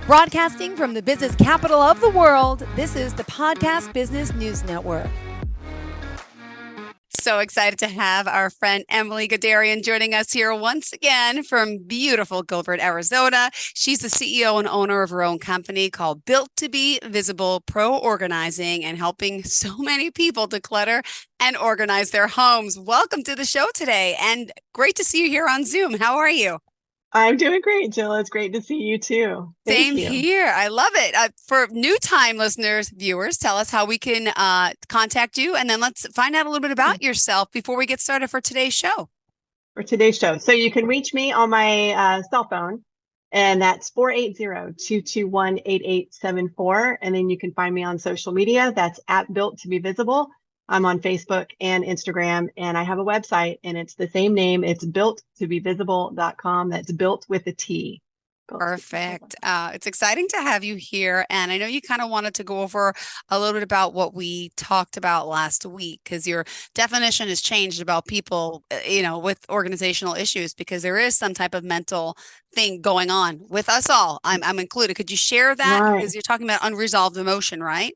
Broadcasting from the business capital of the world, this is the Podcast Business News Network. So excited to have our friend Emily Guderian joining us here once again from beautiful Gilbert, Arizona. She's the CEO and owner of her own company called Built to Be Visible Pro Organizing and helping so many people declutter and organize their homes. Welcome to the show today and great to see you here on Zoom. How are you? I'm doing great, Jill. It's great to see you too. Same here. I love it. For new time listeners, viewers, tell us how we can contact you. And then let's find out a little bit about yourself before we get started for today's show. So you can reach me on my cell phone, and that's 480-221-8874. And then you can find me on social media. That's at Built to Be Visible. I'm on Facebook and Instagram, and I have a website, and it's the same name. It's builttobevisible.com. That's built with a T. Perfect. It's exciting to have you here. And I know you kind of wanted to go over a little bit about what we talked about last week, because your definition has changed about people, with organizational issues, because there is some type of mental thing going on with us all. I'm included. Could you share that? Right. Because you're talking about unresolved emotion, right?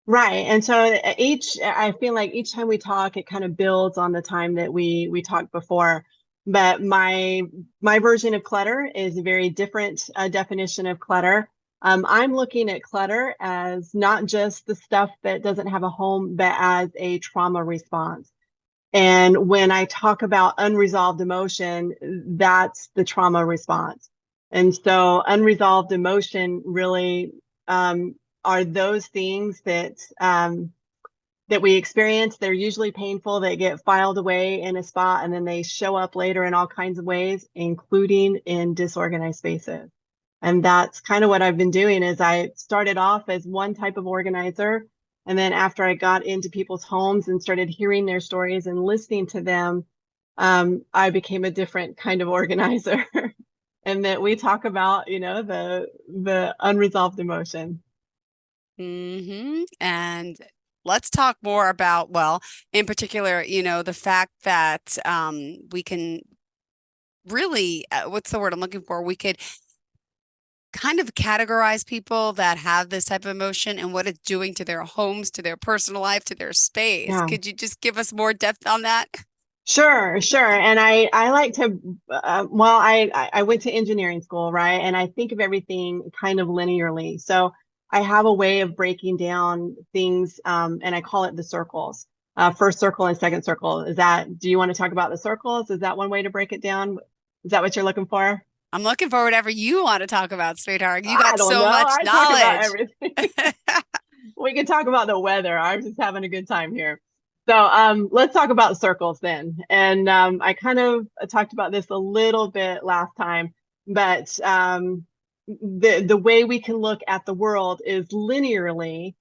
Right. And so I feel like each time we talk, it kind of builds on the time that we talked before. But my version of clutter is a very different definition of clutter. I'm looking at clutter as not just the stuff that doesn't have a home, but as a trauma response. And when I talk about unresolved emotion, that's the trauma response. And so unresolved emotion really are those things that we experience. They're usually painful. They get filed away in a spot, and then they show up later in all kinds of ways, including in disorganized spaces. And that's kind of what I've been doing. Is I started off as one type of organizer, and then after I got into people's homes and started hearing their stories and listening to them, I became a different kind of organizer. And that we talk about, the unresolved emotion. And let's talk more about, in particular, the fact that we can really, what's the word I'm looking for? We could kind of categorize people that have this type of emotion and what it's doing to their homes, to their personal life, to their space. Yeah. Could you just give us more depth on that? Sure. And I like to, I went to engineering school, right? And I think of everything kind of linearly. So I have a way of breaking down things, and I call it the circles. First circle and second circle. Do you want to talk about the circles? Is that one way to break it down? Is that what you're looking for? I'm looking for whatever you want to talk about, sweetheart. You got so much knowledge. Talk about everything. We can talk about the weather. I'm just having a good time here. So let's talk about circles then. And I kind of talked about this a little bit last time, but the way we can look at the world is linearly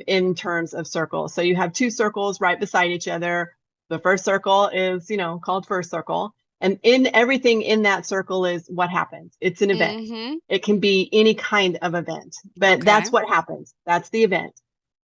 in terms of circles. So you have two circles right beside each other. The first circle is, called first circle. And in everything in that circle is what happens. It's an event. Mm-hmm. It can be any kind of event, but That's what happens. That's the event.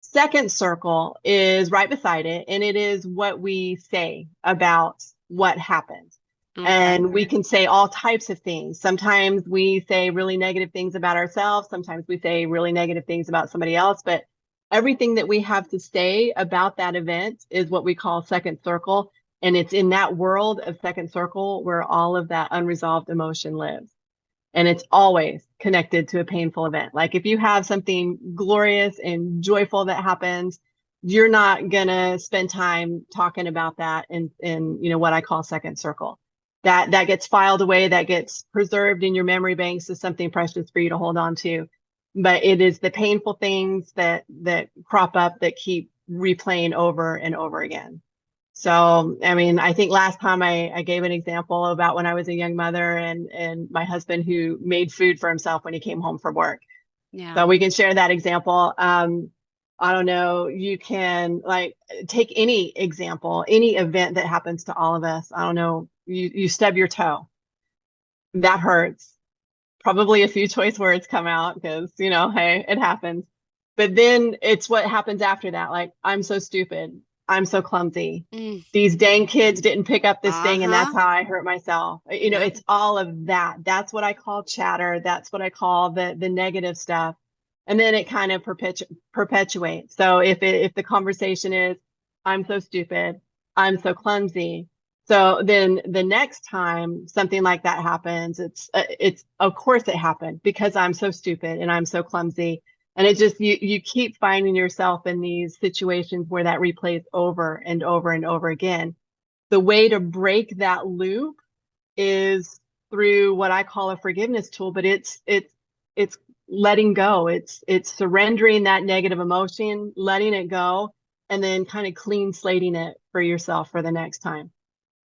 Second circle is right beside it, and it is what we say about what happened. Okay. And we can say all types of things. Sometimes we say really negative things about ourselves. Sometimes we say really negative things about somebody else. But everything that we have to say about that event is what we call second circle. And it's in that world of second circle where all of that unresolved emotion lives. And it's always connected to a painful event. Like if you have something glorious and joyful that happens, you're not going to spend time talking about that in what I call second circle. That gets filed away, that gets preserved in your memory banks as something precious for you to hold on to. But it is the painful things that crop up that keep replaying over and over again. So, I think last time I gave an example about when I was a young mother and my husband who made food for himself when he came home from work. Yeah. So we can share that example. I don't know, you can take any example, any event that happens to all of us. I don't know, you stub your toe. That hurts. Probably a few choice words come out because, hey, it happens. But then it's what happens after that. Like, I'm so stupid. I'm so clumsy. Mm. These dang kids didn't pick up this thing, and that's Uh-huh. how I hurt myself. Yeah. It's all of that. That's what I call chatter. That's what I call the negative stuff. And then it kind of perpetuates. So if the conversation is, I'm so stupid, I'm so clumsy. So then the next time something like that happens, it's of course it happened because I'm so stupid and I'm so clumsy. And it just you keep finding yourself in these situations where that replays over and over and over again. The way to break that loop is through what I call a forgiveness tool, but it's letting go. It's surrendering that negative emotion, letting it go, and then kind of clean slating it for yourself for the next time.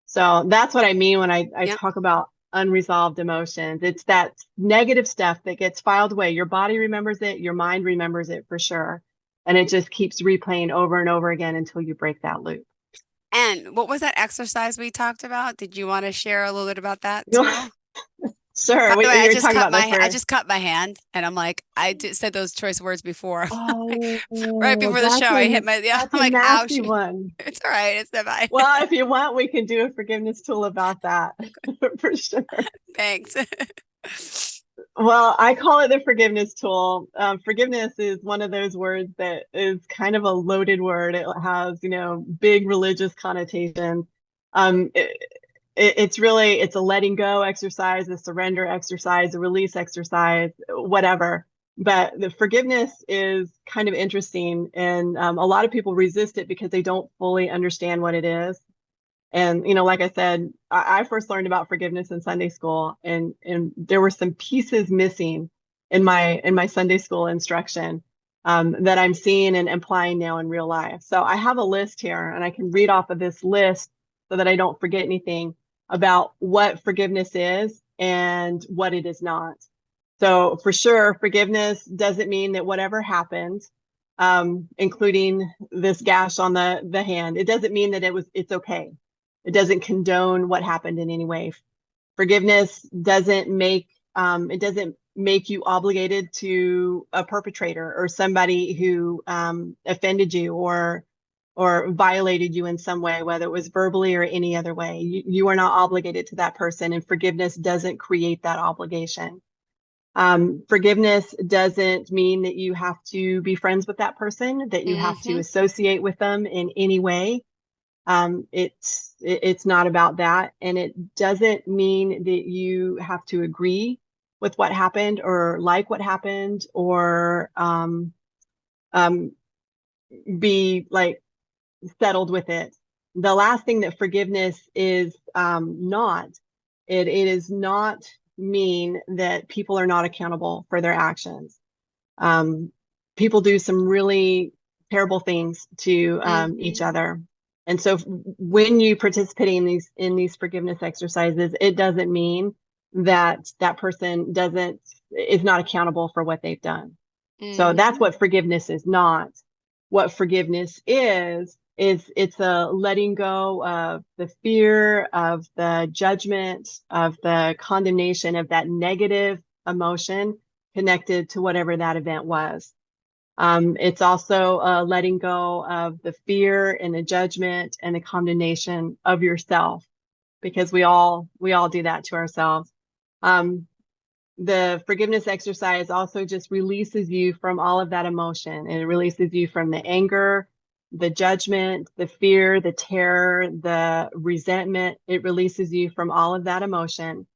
So that's what I mean when I Yep. talk about unresolved emotions. It's that negative stuff that gets filed away. Your body remembers it, your mind remembers it for sure. And it just keeps replaying over and over again until you break that loop. And what was that exercise we talked about? Did you want to share a little bit about that You too? Sure. By the way, You're talking about the I first. just cut my hand, and I'm like, said those choice words before. Right Oh, before the show, I hit my, yeah, that's I'm a like, ouch. nasty one. It's all right. It's not fine. Well, if you want, we can do a forgiveness tool about that for sure. Thanks. Well, I call it the forgiveness tool. Forgiveness is one of those words that is kind of a loaded word. It has, big religious connotations. It's really, it's a letting go exercise, a surrender exercise, a release exercise, whatever. But the forgiveness is kind of interesting, and a lot of people resist it because they don't fully understand what it is. And like I said, I first learned about forgiveness in Sunday school, and there were some pieces missing in my Sunday school instruction that I'm seeing and applying now in real life. So I have a list here, and I can read off of this list so that I don't forget anything about what forgiveness is and what it is not. So for sure, forgiveness doesn't mean that whatever happened, including this gash on the hand, it doesn't mean that it's okay. It doesn't condone what happened in any way. Forgiveness doesn't make you obligated to a perpetrator or somebody who offended you or violated you in some way, whether it was verbally or any other way. You are not obligated to that person, and forgiveness doesn't create that obligation. Forgiveness doesn't mean that you have to be friends with that person, that you have to Hmm. associate with them in any way. It's not about that, and it doesn't mean that you have to agree with what happened or like what happened or um, be like settled with it. The last thing that forgiveness is not, it is not mean that people are not accountable for their actions. Um, People do some really terrible things to each Hmm. other. And so when you participate in these forgiveness exercises, it doesn't mean that that person doesn't is not accountable for what they've done. So that's Hmm. what forgiveness is not. What forgiveness is it's a letting go of the fear, of the judgment, of the condemnation, of that negative emotion connected to whatever that event was. It's also letting go of the fear and the judgment and the condemnation of yourself, because we all do that to ourselves. Um, the forgiveness exercise also just releases you from all of that emotion, and it releases you from the anger, the judgment, the fear, the terror, the resentment. It releases you from all of that emotion,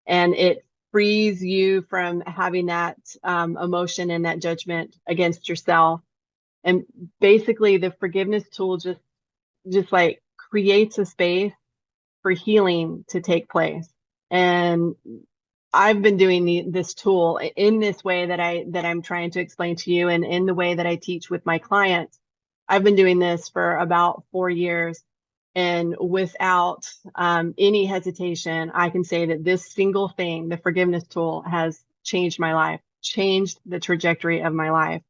and it frees you from having that emotion and that judgment against yourself. And basically the forgiveness tool just like creates a space for healing to take place. And I've been doing this tool in this way that I'm trying to explain to you, and in the way that I teach with my clients. I've been doing this for about 4 years, and without any hesitation, I can say that this single thing, the forgiveness tool, has changed my life, changed the trajectory of my life.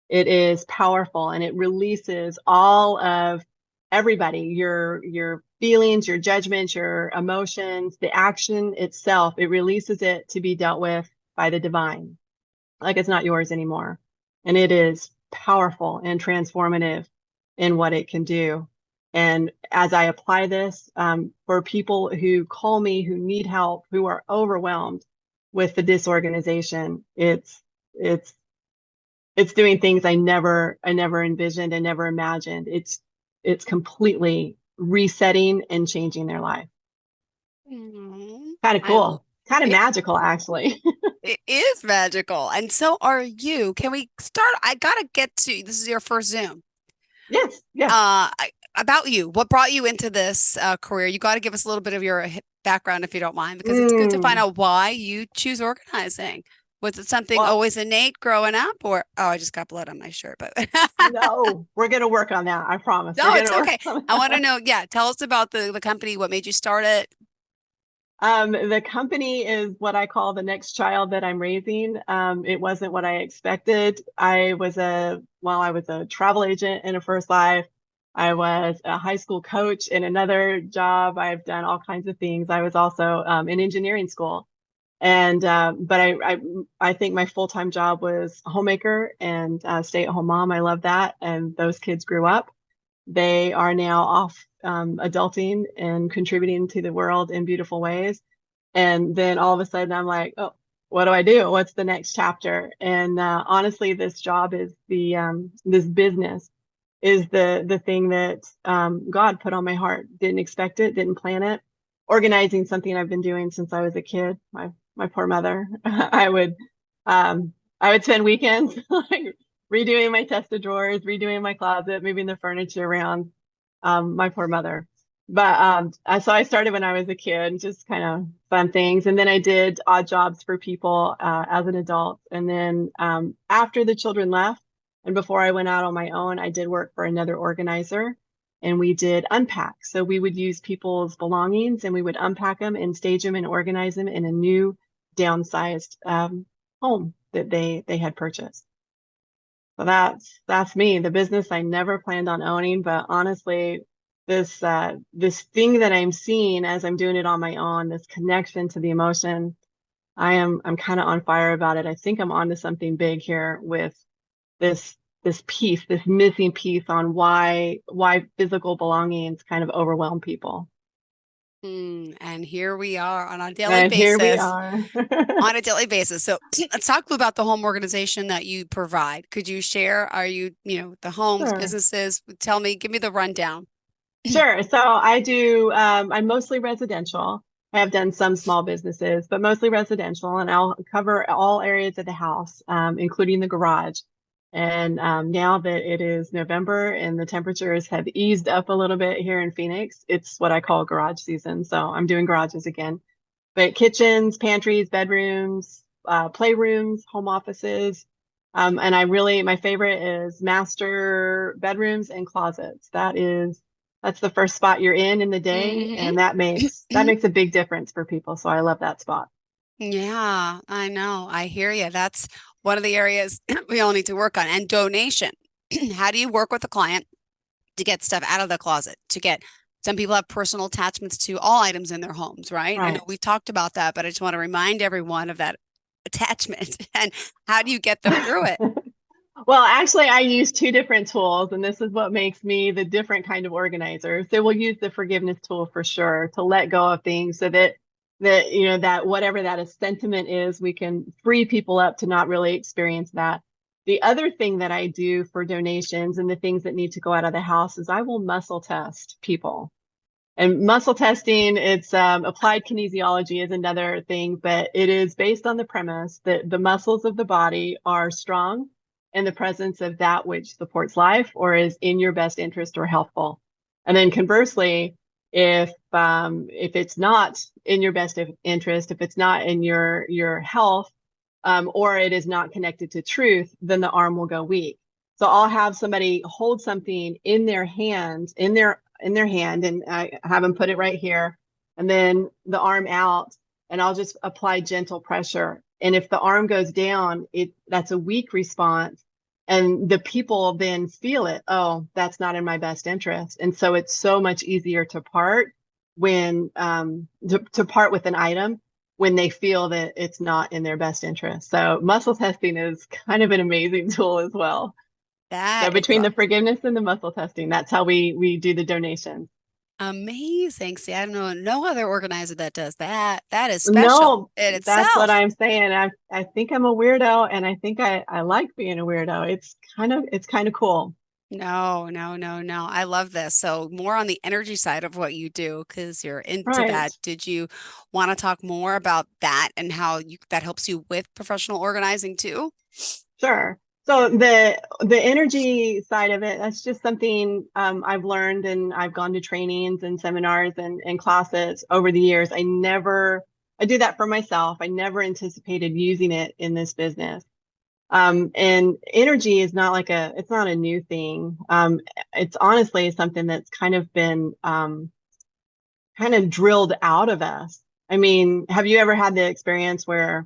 It is powerful, and it releases all of everybody, your feelings, your judgments, your emotions, the action itself. It releases it to be dealt with by the divine, like it's not yours anymore. And it is powerful and transformative in what it can do. And as I apply this for people who call me, who need help, who are overwhelmed with the disorganization, it's doing things I never envisioned, I never imagined. It's completely resetting and changing their life. Kind of I cool, kind of it, magical, actually. it is magical. And so are you. Can we start? I gotta get to this is your first Zoom. Yes, yes. About you. What brought you into this career? You got to give us a little bit of your background if you don't mind, because it's good to find Mm, out why you choose organizing. Was it something well, always innate growing up, or oh, I just got blood on my shirt, but no, we're gonna work on that. I promise. We're no, it's gonna work okay. on I want to that. know. Yeah, tell us about the company. What made you start it? The company is what I call the next child that I'm raising. It wasn't what I expected. I was a travel agent in a first life. I was a high school coach in another job. I've done all kinds of things. I was also in engineering school. And but I think my full-time job was homemaker and stay-at-home mom. I love that. And those kids grew up. They are now off adulting and contributing to the world in beautiful ways. And then all of a sudden, I'm like, oh, what do I do? What's the next chapter? And honestly, this job is this business is the thing that God put on my heart. Didn't expect it, didn't plan it. Organizing something I've been doing since I was a kid. My poor mother. I would spend weekends like redoing my chest of drawers, redoing my closet, moving the furniture around. My poor mother. But so I started when I was a kid, just kind of fun things, and then I did odd jobs for people as an adult. And then after the children left, and before I went out on my own, I did work for another organizer, and we did unpack. So we would use people's belongings, and we would unpack them and stage them and organize them in a new downsized home that they had purchased. So that's me, the business I never planned on owning, but honestly, this thing that I'm seeing as I'm doing it on my own, this connection to the emotion, I'm kind of on fire about it. I think I'm onto something big here with this piece, this missing piece on why physical belongings kind of overwhelm people. And here we are on a daily And here we basis. are. On a daily basis. So let's talk about the home organization that you provide. Could you share? Are you, the homes, Sure. businesses? Tell me, give me the rundown. Sure. So I do, I'm mostly residential. I have done some small businesses, but mostly residential, and I'll cover all areas of the house, including the garage. And now that it is November and the temperatures have eased up a little bit here in Phoenix, it's what I call garage season. So I'm doing garages again. But kitchens, pantries, bedrooms, playrooms, home offices. And my favorite is master bedrooms and closets. That's the first spot you're in the day, Hmm. and that makes a big difference for people. So I love that spot. Yeah, I know. I hear you. That's one of the areas we all need to work on. And donation. How do you work with a client to get stuff out of the closet? Some people have personal attachments to all items in their homes, right? I know Right. we've talked about that, but I just want to remind everyone of that attachment and how do you get them through it? Well, actually, I use two different tools, and this is what makes me the different kind of organizer. So we'll use the forgiveness tool for sure to let go of things so that whatever that sentiment is, we can free people up to not really experience that. The other thing that I do for donations and the things that need to go out of the house is I will muscle test people. And muscle testing, it's applied kinesiology is another thing, but it is based on the premise that the muscles of the body are strong in the presence of that which supports life or is in your best interest or healthful. And then conversely, if it's not in your best interest, if it's not in your health, or it is not connected to truth, then the arm will go weak. So I'll have somebody hold something in their hand, in their hand, and I have them put it right here, and then the arm out, and I'll just apply gentle pressure. And if the arm goes down, that's a weak response. And the people then feel it. Oh, that's not in my best interest. And so it's so much easier to part to part with an item when they feel that it's not in their best interest. So muscle testing is kind of an amazing tool as well. That So is between the forgiveness and the muscle testing, that's how we do the donations. amazing. See, I don't know no other organizer that does that. That is special No, in that's what itself. I'm saying. I think I'm a weirdo, and I think I like being a weirdo. It's kind of cool. No, no, no, no. I love this. So more on the energy side of what you do because you're into Right. that. Did you want to talk more about that and how that helps you with professional organizing too? Sure. So the energy side of it, that's just something I've learned, and I've gone to trainings and seminars and classes over the years. I do that for myself. I never anticipated using it in this business. And energy is not it's not a new thing. It's honestly something that's kind of been kind of drilled out of us. I mean, have you ever had the experience where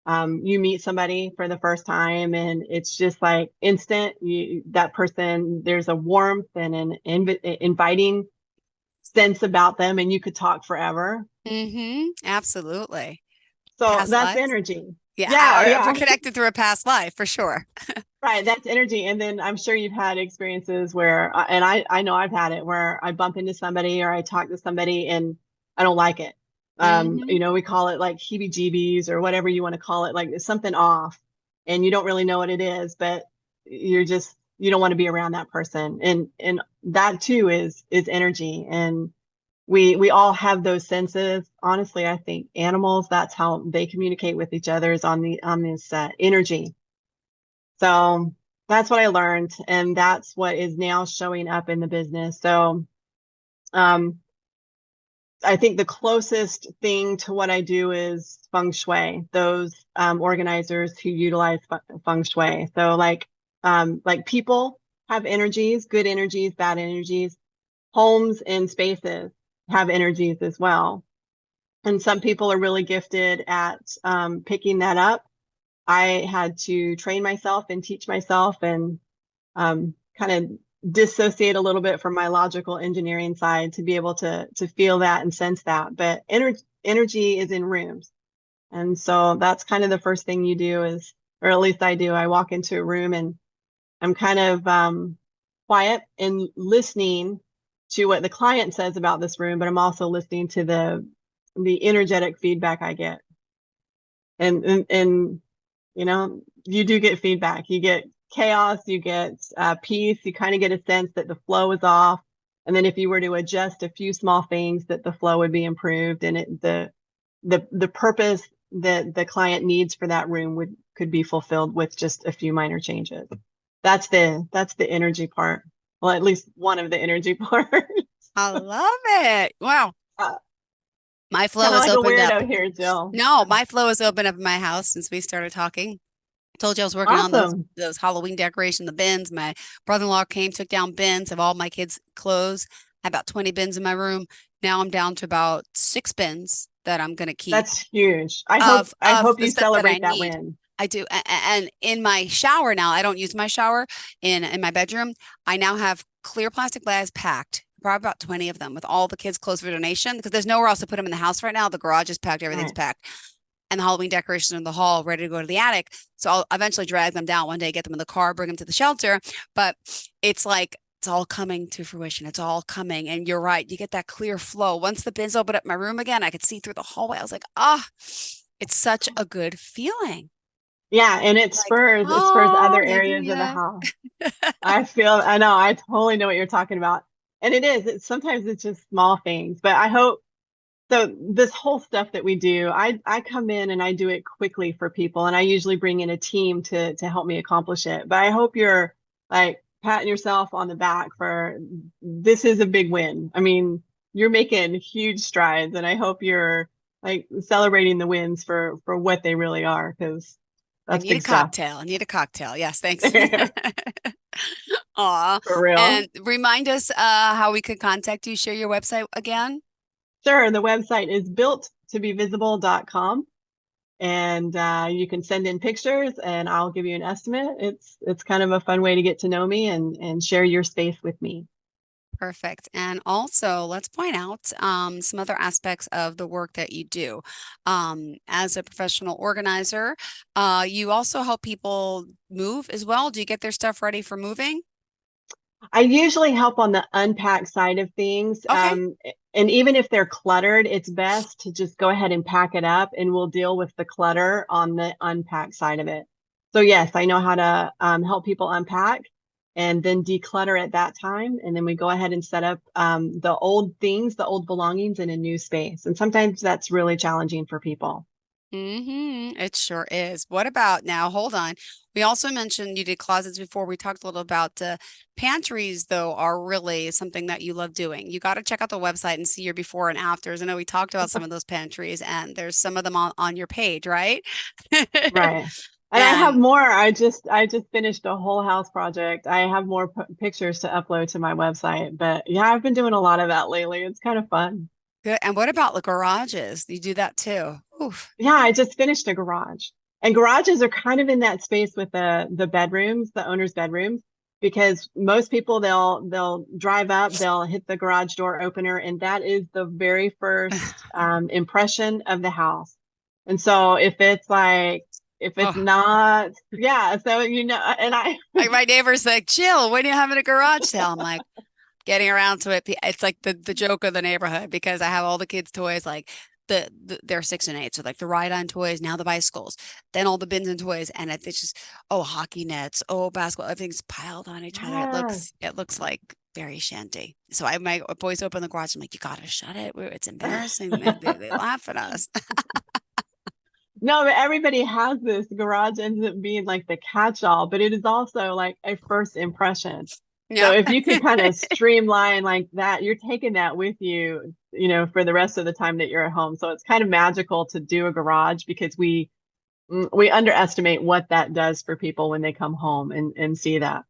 you meet somebody for the first time and it's just like instant? That person, there's a warmth and an inviting sense about them, and you could talk forever. Mm-hmm. Absolutely. So Past that's lives? energy. Yeah, Yeah, or we're yeah. connected through a past life for sure. Right, that's energy. And then I'm sure you've had experiences where, and I know I've had it, where I bump into somebody or I talk to somebody and I don't like it. Mm-hmm. We call it like heebie-jeebies or whatever you want to call it, like there's something off and you don't really know what it is, but you don't want to be around that person. And that too is energy. And we all have those senses. Honestly, I think animals, that's how they communicate with each other, is on this energy. So that's what I learned, and that's what is now showing up in the business. So um, I think the closest thing to what I do is feng shui. Those organizers who utilize feng shui. So like people have energies, good energies, bad energies. Homes and spaces have energies as well. And some people are really gifted at picking that up. I had to train myself and teach myself and kind of dissociate a little bit from my logical engineering side to be able to feel that and sense that. But energy is in rooms, and so that's kind of the first thing you do is, or at least I do. I walk into a room and I'm kind of quiet and listening to what the client says about this room, but I'm also listening to the energetic feedback I get. And you do get feedback. You get chaos, you get peace. You kind of get a sense that the flow is off. And then if you were to adjust a few small things, that the flow would be improved, and the purpose that the client needs for that room could be fulfilled with just a few minor changes. That's the energy part. Well, at least one of the energy parts. I love it. Wow. uh, My flow Kind of has like a opened up. weirdo here, Jill. No, my flow has opened up in my house since we started talking. Told you I was working on Awesome. those Halloween decoration, the bins. My brother-in-law came, took down bins of all my kids' clothes. I had about 20 bins in my room. Now I'm down to about 6 bins that I'm gonna keep That's huge. I hope of I hope the you stuff that I celebrate that need. win. I do. And in my shower now, I don't use my shower in my bedroom. I now have clear plastic bags packed, probably about 20 of them with all the kids' clothes for donation because there's nowhere else to put them in the house right now. The garage is packed, everything's Right. packed. And the Halloween decorations in the hall ready to go to the attic. So I'll eventually drag them down one day, get them in the car, bring them to the shelter. But it's like it's all coming to fruition. It's all coming. And you're right. You get that clear flow. Once the bins open up my room again, I could see through the hallway. I was like, it's such a good feeling. Yeah, and it It's like, spurs other areas of the hallelujah. house. I know, I totally know what you're talking about. And sometimes it's just small things, but I hope so. This whole stuff that we do, I come in and I do it quickly for people, and I usually bring in a team to help me accomplish it. But I hope you're like patting yourself on the back for this is a big win. I mean, you're making huge strides, and I hope you're like celebrating the wins for what they really are, because I that's need a big stuff. cocktail. I need a cocktail. Yes, thanks. For Aw. real. And remind us how we could contact you. Share your website again. Sure. The website is builttobevisible.com, and you can send in pictures and I'll give you an estimate. It's kind of a fun way to get to know me and share your space with me. Perfect. And also, let's point out some other aspects of the work that you do. As a professional organizer, you also help people move as well. Do you get their stuff ready for moving? I usually help on the unpack side of things. Okay. And even if they're cluttered, it's best to just go ahead and pack it up and we'll deal with the clutter on the unpack side of it. So yes, I know how to help people unpack and then declutter at that time. And then we go ahead and set up the old things, the old belongings in a new space. And sometimes that's really challenging for people. It sure is. What about now? Hold on. We also mentioned you did closets before. We talked a little about pantries, though, are really something that you love doing. You got to check out the website and see your before and afters. I know we talked about some of those pantries, and there's some of them on your page, right? Right. And I have And more. I just finished a whole house project. I have more pictures to upload to my website. But yeah, I've been doing a lot of that lately. It's kind of fun. good. And what about the garages? You do that too. Oof. Yeah, I just finished a garage. And garages are kind of in that space with the bedrooms, the owner's bedrooms, because most people they'll drive up, they'll hit the garage door opener, and that is the very first impression of the house. And so if it's Oh, not, yeah, so you know, and I like my neighbor's like, Jill, when are you having a garage sale? I'm like, getting around to it. It's like the joke of the neighborhood because I have all the kids' toys, like they're 6 and 8, so like the ride-on toys, now the bicycles, then all the bins and toys, and it's just hockey nets, basketball, everything's piled on each other. yeah. It looks like very shanty. So my boys open the garage. I'm like, you gotta shut it. It's embarrassing. They laugh at us. No, but everybody has this. Garage ends up being like the catch-all, but it is also like a first impression. So Yep. if you can kind of streamline like that, you're taking that with you, you know, for the rest of the time that you're at home. So it's kind of magical to do a garage because we underestimate what that does for people when they come home and see that.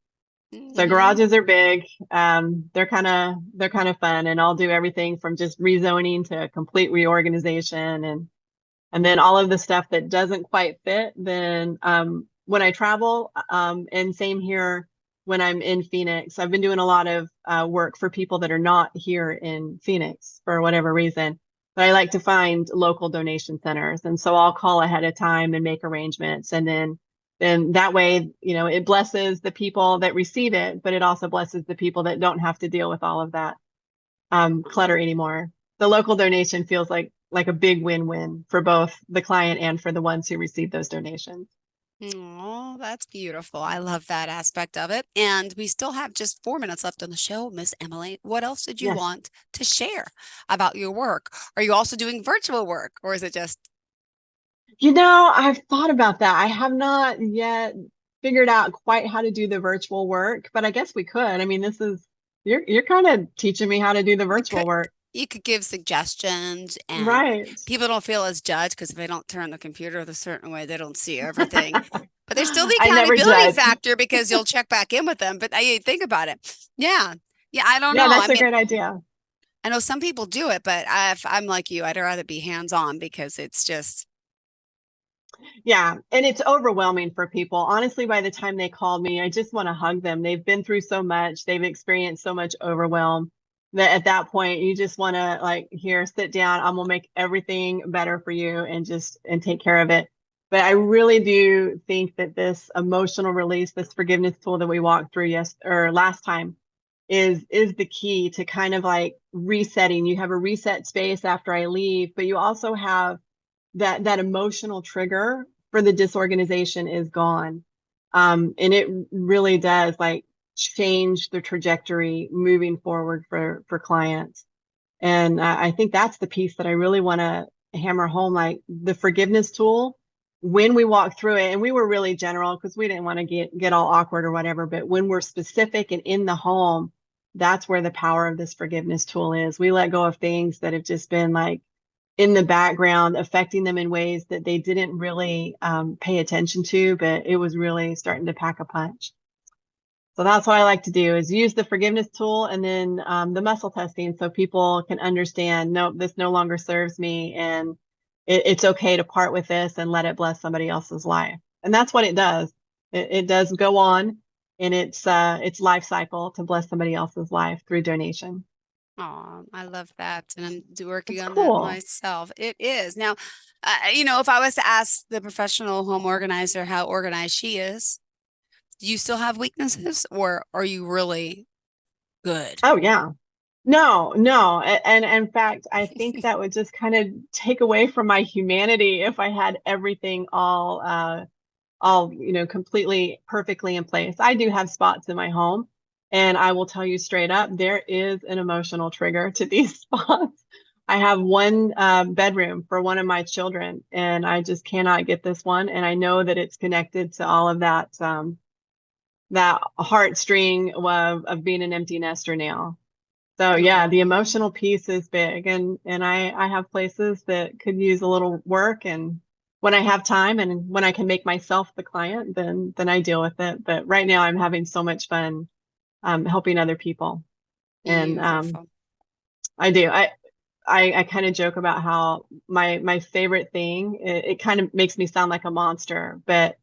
So hmm garages are big. They're kind of fun, and I'll do everything from just rezoning to complete reorganization and then all of the stuff that doesn't quite fit, then when I travel, and same here when I'm in Phoenix, I've been doing a lot of work for people that are not here in Phoenix for whatever reason. But I like to find local donation centers. And so I'll call ahead of time and make arrangements. And then that way, you know, it blesses the people that receive it, but it also blesses the people that don't have to deal with all of that clutter anymore. The local donation feels like a big win-win for both the client and for the ones who receive those donations. Oh, that's beautiful. I love that aspect of it. And we still have just 4 minutes left on the show, Miss Emily. What else did you Yes. want to share about your work? Are you also doing virtual work, or is it just You know, I've thought about that. I have not yet figured out quite how to do the virtual work, but I guess we could. I mean, you're kind of teaching me how to do the you virtual could work. you could give suggestions and Right. people don't feel as judged because if they don't turn the computer a certain way, they don't see everything. But there's still the I never accountability judge. factor because you'll check back in with them. But I think about it. Yeah. Yeah, I don't Yeah, know. I that's a mean, great idea. I know some people do it, but if I'm like you, I'd rather be hands-on because it's just Yeah, and it's overwhelming for people. Honestly, by the time they called me, I just want to hug them. They've been through so much, they've experienced so much overwhelm that at that point you just want to like, here, sit down. I'm gonna make everything better for you and take care of it. But I really do think that this emotional release, this forgiveness tool that we walked through last time is the key to kind of like resetting. You have a reset space after I leave, but you also have that emotional trigger for the disorganization is gone. And it really does like change the trajectory moving forward for clients. And I think that's the piece that I really want to hammer home, like the forgiveness tool. When we walk through it, and we were really general because we didn't want to get all awkward or whatever, but when we're specific and in the home, that's where the power of this forgiveness tool is. We let go of things that have just been like in the background, affecting them in ways that they didn't really pay attention to, but it was really starting to pack a punch. So that's what I like to do is use the forgiveness tool and then the muscle testing so people can understand, no, this no longer serves me and it's okay to part with this and let it bless somebody else's life. And that's what it does. It does go on. in its life cycle to bless somebody else's life through donation. Oh, I love that. And I'm working It's on that cool. myself. It is. Now, if I was to ask the professional home organizer how organized she is, do you still have weaknesses or are you really good? Oh yeah. No. And in fact, I think that would just kind of take away from my humanity if I had everything all completely perfectly in place. I do have spots in my home, and I will tell you straight up, there is an emotional trigger to these spots. I have one bedroom for one of my children, and I just cannot get this one. And I know that it's connected to all of that heartstring of being an empty nester now. So yeah, the emotional piece is big, and I have places that could use a little work, and when I have time and when I can make myself the client, then I deal with it. But right now I'm having so much fun helping other people. And Beautiful. I do. I kind of joke about how my favorite thing, it kind of makes me sound like a monster, but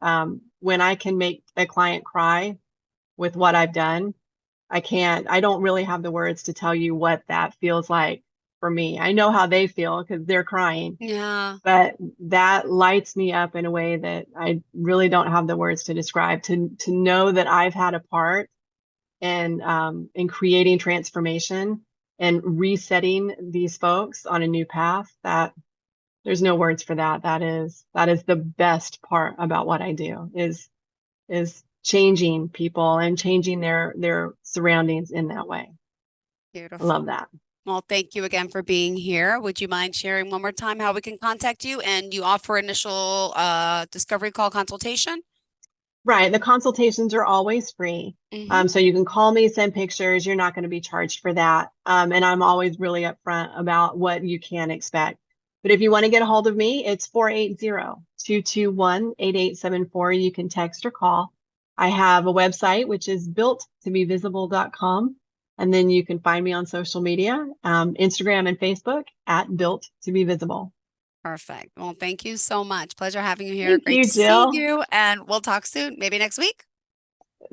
when I can make a client cry with what I've done, I don't really have the words to tell you what that feels like for me. I know how they feel because they're crying. Yeah. But that lights me up in a way that I really don't have the words to describe. To know that I've had a part in creating transformation and resetting these folks on a new path, that there's no words for that. That is the best part about what I do is changing people and changing their surroundings in that way. Beautiful. I love that. Well, thank you again for being here. Would you mind sharing one more time how we can contact you? And you offer initial discovery call consultation? Right. The consultations are always free. So you can call me, send pictures. You're not going to be charged for that. And I'm always really upfront about what you can expect. But if you want to get a hold of me, it's 480-221-8874. You can text or call. I have a website, which is builttobevisible.com. And then you can find me on social media, Instagram and Facebook at Built to Be Visible. Perfect. Well, thank you so much. Pleasure having you here. Thank Great you, to Jill. see you. And we'll talk soon. Maybe next week.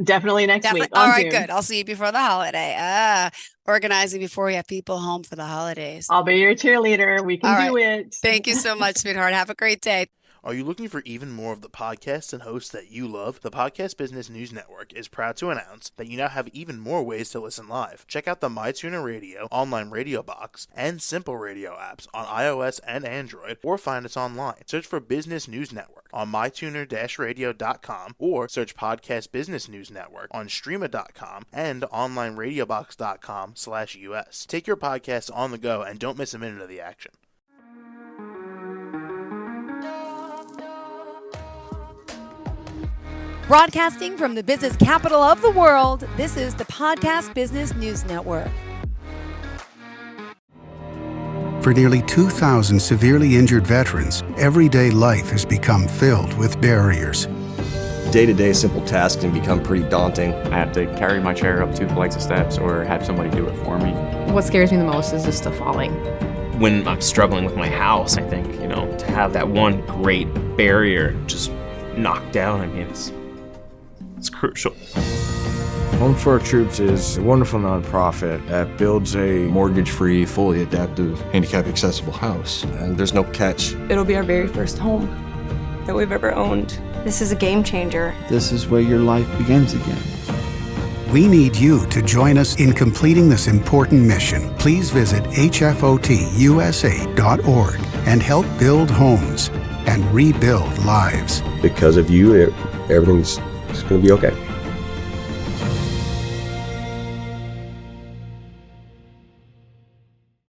Definitely next week. All right, Zoom. good. I'll see you before the holiday. Organizing before we have people home for the holidays. I'll be your cheerleader. We can do it. Thank you so much, sweetheart. Have a great day. Are you looking for even more of the podcasts and hosts that you love? The Podcast Business News Network is proud to announce that you now have even more ways to listen live. Check out the MyTuner Radio, online radio box, and Simple Radio apps on iOS and Android, or find us online. Search for Business News Network on mytuner-radio.com, or search Podcast Business News Network on streama.com and onlineradiobox.com/US. Take your podcast on the go and don't miss a minute of the action. Broadcasting from the business capital of the world, this is the Podcast Business News Network. For nearly 2,000 severely injured veterans, everyday life has become filled with barriers. Day-to-day simple tasks can become pretty daunting. I have to carry my chair up 2 flights of steps or have somebody do it for me. What scares me the most is just the falling. When I'm struggling with my house, I think, to have that one great barrier just knocked down, it's crucial. Home for Our Troops is a wonderful nonprofit that builds a mortgage-free, fully adaptive, handicap-accessible house. And there's no catch. It'll be our very first home that we've ever owned. This is a game changer. This is where your life begins again. We need you to join us in completing this important mission. Please visit hfotusa.org and help build homes and rebuild lives. Because of you, everything's going to be okay.